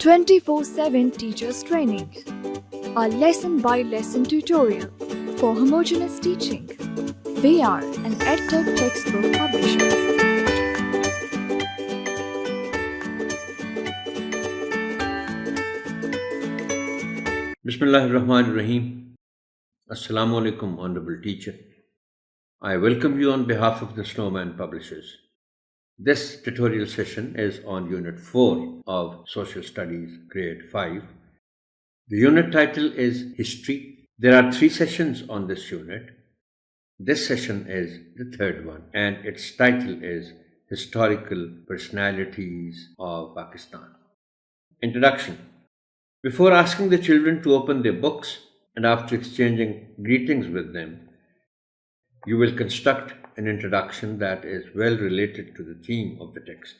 24/7 Teachers Training, a lesson-by-lesson tutorial for homogeneous teaching. We are an EdTech textbook publishers. Bismillahirrahmanirrahim. Assalamu alaikum, Honorable Teacher. I welcome you on behalf of the Snowman Publishers. This tutorial session is on Unit 4 of Social Studies, Grade 5. The unit title is History. There are 3 sessions on this unit. This session is the third one, and its title is Historical Personalities of Pakistan. Introduction. Before asking the children to open their books and after exchanging greetings with them, you will construct an introduction that is well related to the theme of the text,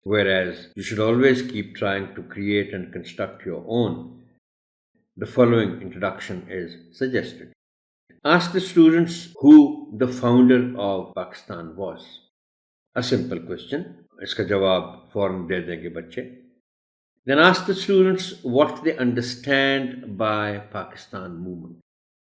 whereas you should always keep trying to create and construct your own. The following introduction is suggested. Ask the students who the founder of Pakistan was. A simple question. Iska jawab fauran de denge bacche. Then ask the students what they understand by Pakistan movement.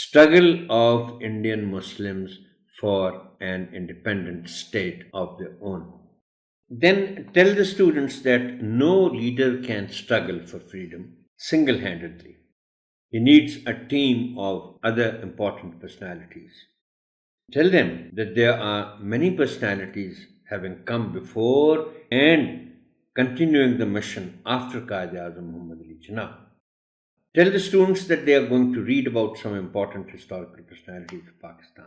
struggle of Indian Muslims for an independent state of their own. Then tell the students that no leader can struggle for freedom single-handedly. He needs a team of other important personalities. Tell them that there are many personalities having come before and continuing the mission after Quaid-e-Azam Muhammad Ali Jinnah. Tell the students that they are going to read about some important historical personalities of Pakistan.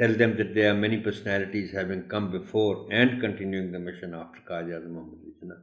tell them that there are many personalities having come before and continuing the mission after Quaid-e-Azam Muhammad Ali Jinnah.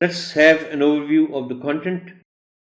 Let's have an overview of the content.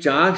4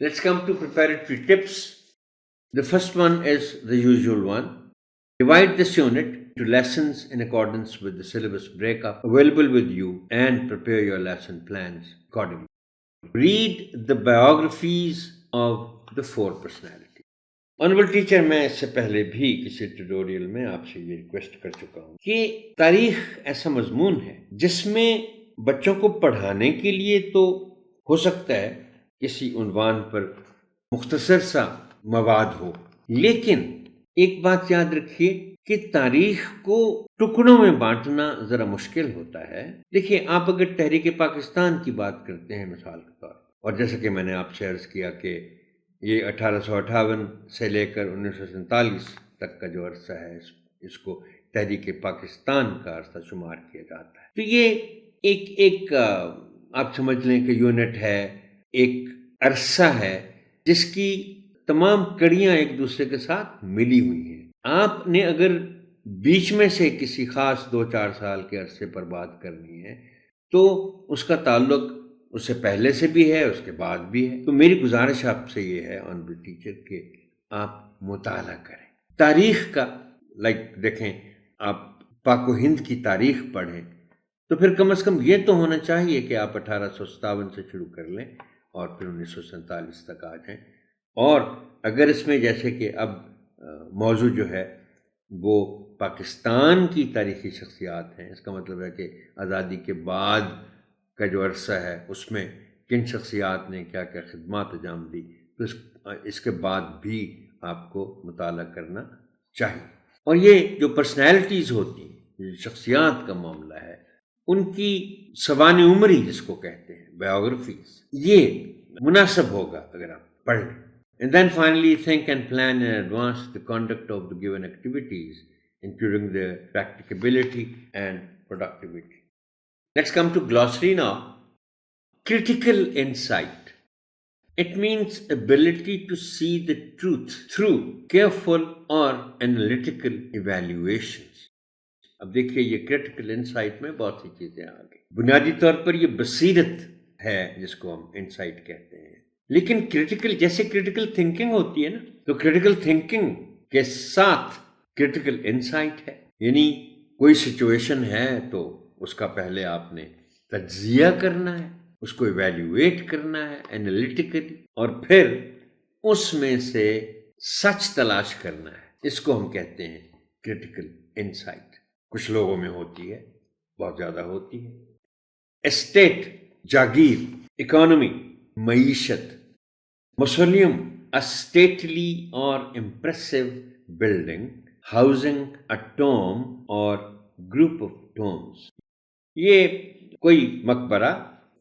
Let's come to preparatory tips. The first one is the usual one. Divide this unit to lessons in accordance with the syllabus breakup available with you and prepare your lesson plans accordingly. read the biographies of the four personalities. Honorable teacher, میں اس سے پہلے بھی کسی tutorial میں آپ سے یہ request کر چکا ہوں کہ تاریخ ایسا مضمون ہے جس میں بچوں کو پڑھانے کے لیے تو ہو سکتا ہے کسی عنوان پر مختصر سا مواد ہو، لیکن ایک بات یاد رکھیے کہ تاریخ کو ٹکڑوں میں بانٹنا ذرا مشکل ہوتا ہے. دیکھیے، آپ اگر تحریک پاکستان کی بات کرتے ہیں مثال کے طور پر، اور جیسا کہ میں نے آپ سے عرض کیا کہ یہ 1858 سے لے کر 1947 تک کا جو عرصہ ہے اس کو تحریک پاکستان کا عرصہ شمار کیا جاتا ہے. تو یہ ایک آپ سمجھ لیں کہ یونٹ ہے، ایک عرصہ ہے جس کی تمام کڑیاں ایک دوسرے کے ساتھ ملی ہوئی ہیں. آپ نے اگر بیچ میں سے کسی خاص 2-4 سال کے عرصے پر بات کرنی ہے تو اس کا تعلق اس سے پہلے سے بھی ہے، اس کے بعد بھی ہے. تو میری گزارش آپ سے یہ ہے آنریبل ٹیچر کہ آپ مطالعہ کریں تاریخ کا. دیکھیں، آپ پاک و ہند کی تاریخ پڑھیں تو پھر کم از کم یہ تو ہونا چاہیے کہ آپ 1857 سے شروع کر لیں اور پھر 1947 تک آ جائیں. اور اگر اس میں جیسے کہ اب موضوع جو ہے وہ پاکستان کی تاریخی شخصیات ہیں، اس کا مطلب ہے کہ آزادی کے بعد کا جو عرصہ ہے اس میں کن شخصیات نے کیا کیا خدمات انجام دی، تو اس کے بعد بھی آپ کو مطالعہ کرنا چاہیے. اور یہ جو پرسنالٹیز ہوتی ہیں، جو شخصیات کا معاملہ ہے، ان کی سوانح عمری جس کو کہتے ہیں، بایوگرافیز، یہ مناسب ہوگا اگر آپ پڑھ لیں. And then finally, think and plan in advance the conduct of the given activities, including their practicability and productivity. Let's come to glossary now. Critical insight. It means ability to see the truth through careful or analytical evaluations. اب دیکھیے، یہ critical insight میں بہت سی چیزیں آ گئی. بنیادی طور پر یہ بصیرت ہے جس کو ہم انسائٹ کہتے ہیں. لیکن کریٹیکل، جیسے کریٹیکل تھنکنگ ہوتی ہے نا، تو کریٹیکل تھنکنگ کے ساتھ کریٹیکل انسائٹ ہے. یعنی کوئی سچویشن ہے تو اس کا پہلے آپ نے تجزیہ کرنا ہے، اس کو ایویلیویٹ کرنا ہے انالیٹیکلی، اور پھر اس میں سے سچ تلاش کرنا ہے. اس کو ہم کہتے ہیں کریٹیکل انسائٹ. کچھ لوگوں میں ہوتی ہے، بہت زیادہ ہوتی ہے. اسٹیٹ، جاگیر، اکانومی، معیشت. موسولیم، a stately or impressive building housing a tomb or group of tombs. یہ کوئی مقبرہ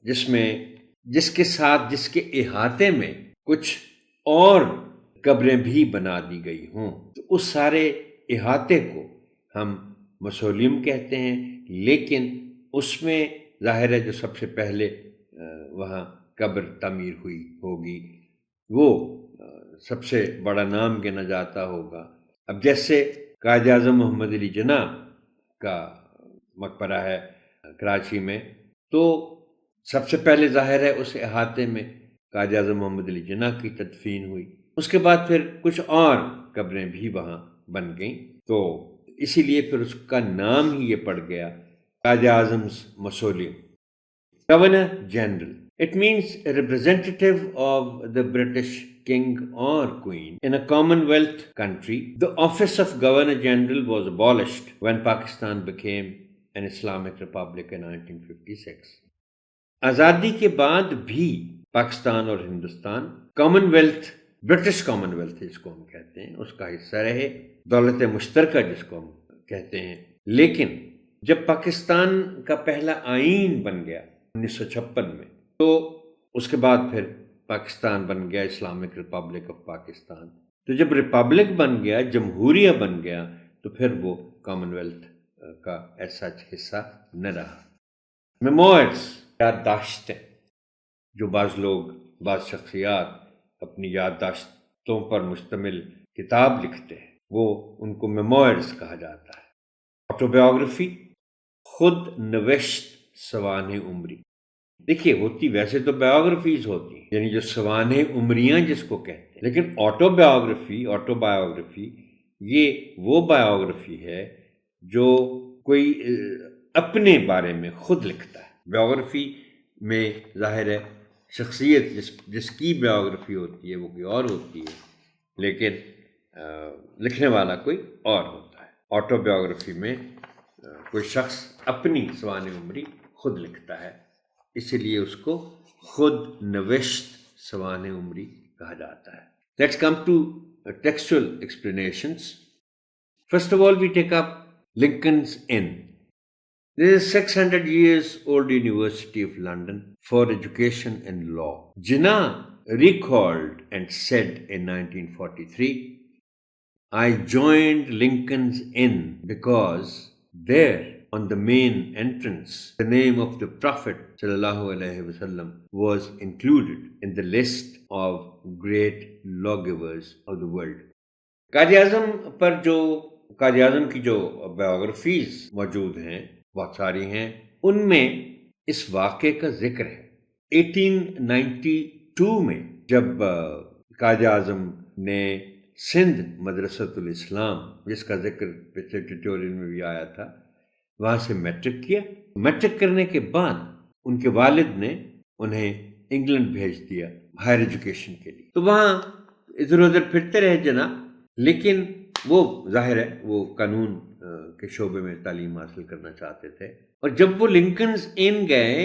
جس کے ساتھ، جس کے احاطے میں کچھ اور قبریں بھی بنا دی گئی ہوں، تو اس سارے احاطے کو ہم موسولیم کہتے ہیں. لیکن اس میں ظاہر ہے جو سب سے پہلے وہاں قبر تعمیر ہوئی ہوگی وہ سب سے بڑا نام گنا جاتا ہوگا. اب جیسے قائد اعظم محمد علی جناح کا مقبرہ ہے کراچی میں، تو سب سے پہلے ظاہر ہے اس احاطے میں قائد اعظم محمد علی جناح کی تدفین ہوئی. اس کے بعد پھر کچھ اور قبریں بھی وہاں بن گئیں، تو اسی لیے پھر اس کا نام ہی یہ پڑ گیا قائد اعظم mausoleum. Governor general. It means a representative of the British king or queen in a Commonwealth country. The office of Governor General was abolished when Pakistan became an Islamic Republic in 1956. آزادی کے بعد بھی پاکستان اور Hindustan common wealth, British common wealth جس کو ہم کہتے ہیں، اس کا حصہ رہے. دولت مشترکہ جس کو ہم کہتے ہیں. لیکن جب پاکستان کا پہلا آئین بن گیا 1956 میں، تو اس کے بعد پھر پاکستان بن گیا اسلامک ریپبلک آف پاکستان. تو جب ریپبلک بن گیا، جمہوریہ بن گیا، تو پھر وہ کامن ویلتھ کا ایسا حصہ نہ رہا. میموئرز، یادداشتیں، جو بعض لوگ، بعض شخصیات اپنی یادداشتوں پر مشتمل کتاب لکھتے ہیں، وہ ان کو میموئرز کہا جاتا ہے. آٹوبیوگرافی، خود نوشت سوانح عمری. دیکھیے، ہوتی ویسے تو بایوگرافیز ہوتی ہیں، یعنی جو سوانح عمریاں جس کو کہتے ہیں، لیکن آٹوبایوگرافی یہ وہ بایوگرافی ہے جو کوئی اپنے بارے میں خود لکھتا ہے. بایوگرافی میں ظاہر ہے شخصیت جس کی بایوگرافی ہوتی ہے وہ کوئی اور ہوتی ہے، لیکن لکھنے والا کوئی اور ہوتا ہے۔ آٹو بایوگرافی میں کوئی شخص اپنی سوانح عمری خود لکھتا ہے، اسی لیے اس کو خود نوشت سوانح عمری کہا جاتا ہے۔ Let's come to textual explanations. First of all, we take up Lincoln's Inn. This is a 600 years old University of London for education and law. Jinnah recalled and said in 1943, I joined Lincoln's Inn because there on the main entrance the name of the Prophet ﷺ was included in the list of great lawgivers of the world. Quaid Azam کی جو biographies موجود ہیں بہت ساری ہیں، ان میں اس واقعے کا ذکر ہے۔ 1892 میں جب قائد اعظم نے سندھ مدرسۃ الاسلام، جس کا ذکر پچھلے ٹیوٹوریل میں بھی آیا تھا، وہاں سے میٹرک کیا۔ میٹرک کرنے کے بعد ان کے والد نے انہیں انگلینڈ بھیج دیا ہائر ایجوکیشن کے لیے، تو وہاں ادھر ادھر پھرتے رہے جناب، لیکن وہ ظاہر ہے وہ قانون کے شعبے میں تعلیم حاصل کرنا چاہتے تھے۔ اور جب وہ لنکنز ان گئے،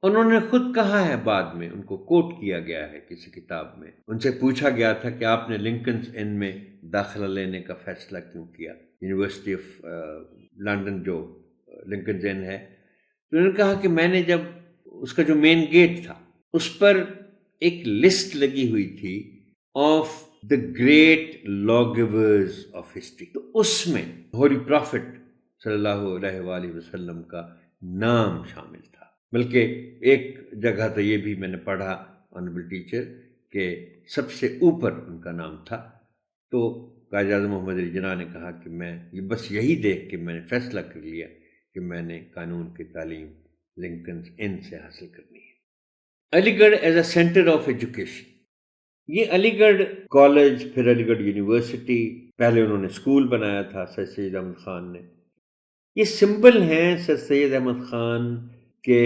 انہوں نے خود کہا ہے، بعد میں ان کو کوٹ کیا گیا ہے کسی کتاب میں، ان سے پوچھا گیا تھا کہ آپ نے لنکنز ان میں داخلہ لینے کا فیصلہ کیوں کیا، یونیورسٹی آف لنڈن جو لنکنز ان ہے۔ تو انہوں نے کہا کہ میں نے جب اس کا جو مین گیٹ تھا اس پر ایک لسٹ لگی ہوئی تھی of the great law givers of history, تو اس میں ہولی پرافٹ صلی اللہ علیہ وآلہ وسلم کا نام شامل تھا۔ بلکہ ایک جگہ تو یہ بھی میں نے پڑھا آنریبل ٹیچر کہ سب سے اوپر ان کا نام تھا۔ تو قائد اعظم محمد علی جناح نے کہا کہ میں بس یہی دیکھ کے میں نے فیصلہ کر لیا کہ میں نے قانون کی تعلیم لنکنز ان سے حاصل کرنی ہے۔ علی گڑھ as a centre of education, یہ علی گڑھ کالج، پھر علی گڑھ یونیورسٹی، پہلے انہوں نے اسکول بنایا تھا سر سید احمد خان نے۔ یہ سمبل ہیں سر سید احمد خان کے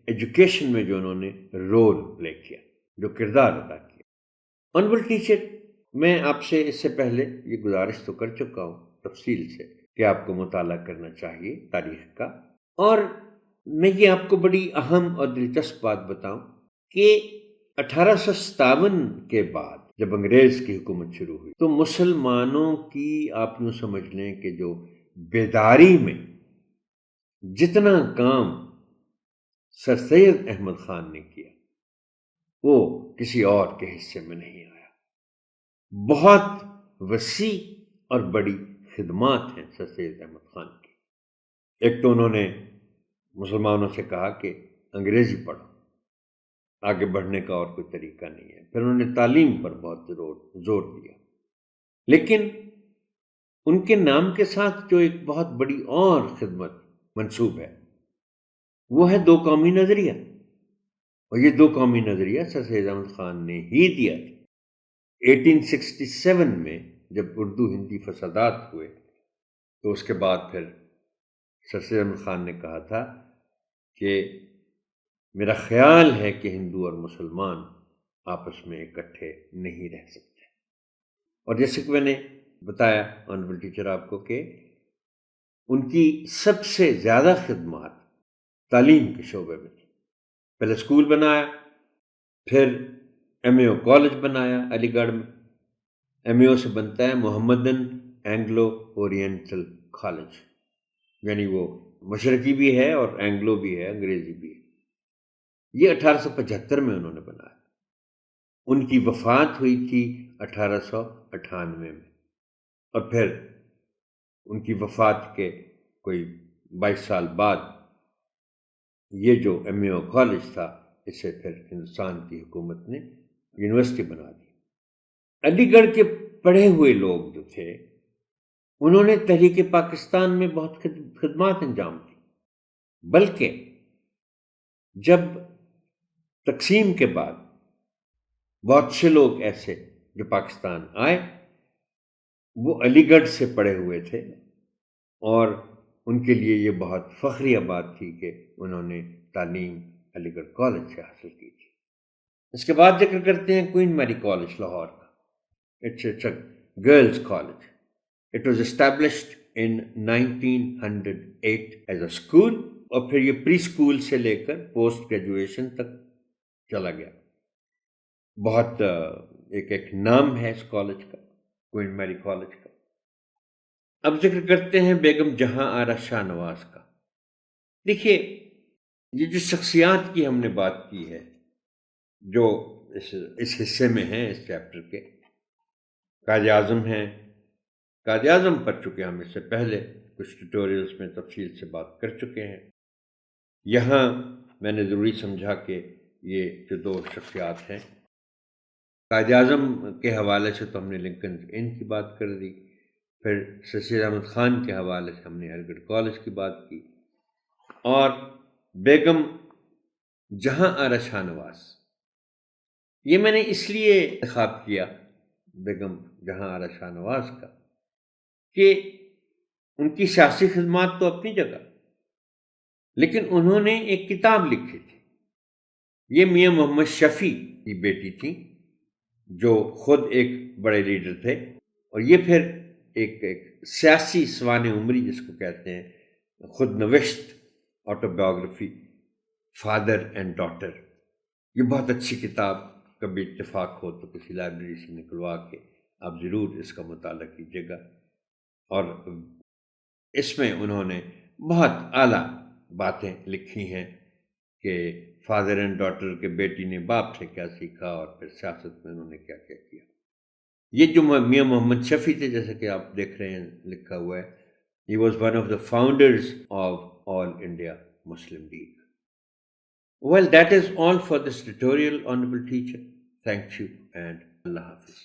ایجوکیشن میں جو انہوں نے رول پلے کیا، جو کردار ادا کیا۔ آنریبل ٹیچر، میں آپ سے اس سے پہلے یہ گزارش تو کر چکا ہوں تفصیل سے کہ آپ کو مطالعہ کرنا چاہیے تاریخ کا، اور میں یہ آپ کو بڑی اہم اور دلچسپ بات بتاؤں کہ 1857 کے بعد جب انگریز کی حکومت شروع ہوئی تو مسلمانوں کی، آپ یوں سمجھ لیں کہ جو بیداری میں جتنا کام سر سید احمد خان نے کیا وہ کسی اور کے حصے میں نہیں آیا۔ بہت وسیع اور بڑی خدمات ہیں سر سید احمد خان کی۔ ایک تو انہوں نے مسلمانوں سے کہا کہ انگریزی پڑھو، آگے بڑھنے کا اور کوئی طریقہ نہیں ہے۔ پھر انہوں نے تعلیم پر بہت زور دیا، لیکن ان کے نام کے ساتھ جو ایک بہت بڑی اور خدمت منسوب ہے وہ ہے دو قومی نظریہ، اور یہ دو قومی نظریہ سر سید احمد خان نے ہی دیا تھا۔ 1867 میں جب اردو ہندی فسادات ہوئے تو اس کے بعد پھر سر سید احمد خان نے کہا تھا کہ میرا خیال ہے کہ ہندو اور مسلمان آپس میں اکٹھے نہیں رہ سکتے۔ اور جیسے کہ میں نے بتایا آنریبل ٹیچر آپ کو کہ ان کی سب سے زیادہ خدمات تعلیم کے شعبے میں تھی۔ پہلے اسکول بنایا، پھر ایم اے او کالج بنایا علی گڑھ میں۔ ایم اے او سے بنتا ہے محمدن اینگلو اورینٹل کالج، یعنی وہ مشرقی بھی ہے اور اینگلو بھی ہے، انگریزی بھی ہے۔ یہ 1875 میں انہوں نے بنایا۔ ان کی وفات ہوئی تھی 1898 میں، اور پھر ان کی وفات کے کوئی 22 سال بعد یہ جو ایم اے او کالج تھا اسے پھر ہندوستان کی حکومت نے یونیورسٹی بنا دی۔ علی گڑھ کے پڑھے ہوئے لوگ جو تھے انہوں نے تحریک پاکستان میں بہت خدمات انجام دی، بلکہ جب تقسیم کے بعد بہت سے لوگ ایسے جو پاکستان آئے وہ علی گڑھ سے پڑھے ہوئے تھے، اور ان کے لیے یہ بہت فخریہ بات تھی کہ انہوں نے تعلیم علی گڑھ کالج سے حاصل کی تھی۔ اس کے بعد ذکر کرتے ہیں کوئن میری کالج لاہور کا. It's a girls college. It was established in 1908 as a school, اور پھر یہ پری اسکول سے لے کر پوسٹ گریجویشن تک چلا گیا. بہت ایک نام ہے اس کالج کا, کوئن میری کالج کا. اب ذکر کرتے ہیں بیگم جہاں آرا شاہ نواز کا. دیکھیے, یہ جو شخصیات کی ہم نے بات کی ہے جو اس حصے میں ہیں, اس چیپٹر کے, قائد اعظم ہیں. قائد اعظم پڑھ چکے ہم اس سے پہلے, کچھ ٹیوٹوریلز میں تفصیل سے بات کر چکے ہیں. یہاں میں نے ضروری سمجھا کہ یہ جو دو شخصیات ہیں, قائد اعظم کے حوالے سے تو ہم نے لنکن ان کی بات کر دی, پھر سید احمد خان کے حوالے سے ہم نے علی گڑھ کالج کی بات کی, اور بیگم جہاں آرا شاہ نواز, یہ میں نے اس لیے انتخاب کیا بیگم جہاں آرا شاہ نواز کا کہ ان کی سیاسی خدمات تو اپنی جگہ, لیکن انہوں نے ایک کتاب لکھی تھی. یہ میاں محمد شفیع کی بیٹی تھی جو خود ایک بڑے لیڈر تھے, اور یہ پھر ایک سیاسی سوانح عمری جس کو کہتے ہیں, خود نوشت آٹوبیوگرافی, فادر اینڈ ڈاٹر. یہ بہت اچھی کتاب, کبھی اتفاق ہو تو کسی لائبریری سے نکلوا کے آپ ضرور اس کا مطالعہ کیجیے گا. اور اس میں انہوں نے بہت اعلیٰ باتیں لکھی ہیں کہ فادر اینڈ ڈاٹر کے بیٹی نے باپ سے کیا سیکھا, اور پھر سیاست میں انہوں نے کیا کیا کیا. یہ جو میاں محمد شفیع تھے, جیسے کہ آپ دیکھ رہے ہیں لکھا ہوا ہے, he was one of the founders of All India Muslim League. Well, that is all for this tutorial, Honorable Teacher. Thank you and Allah Hafiz.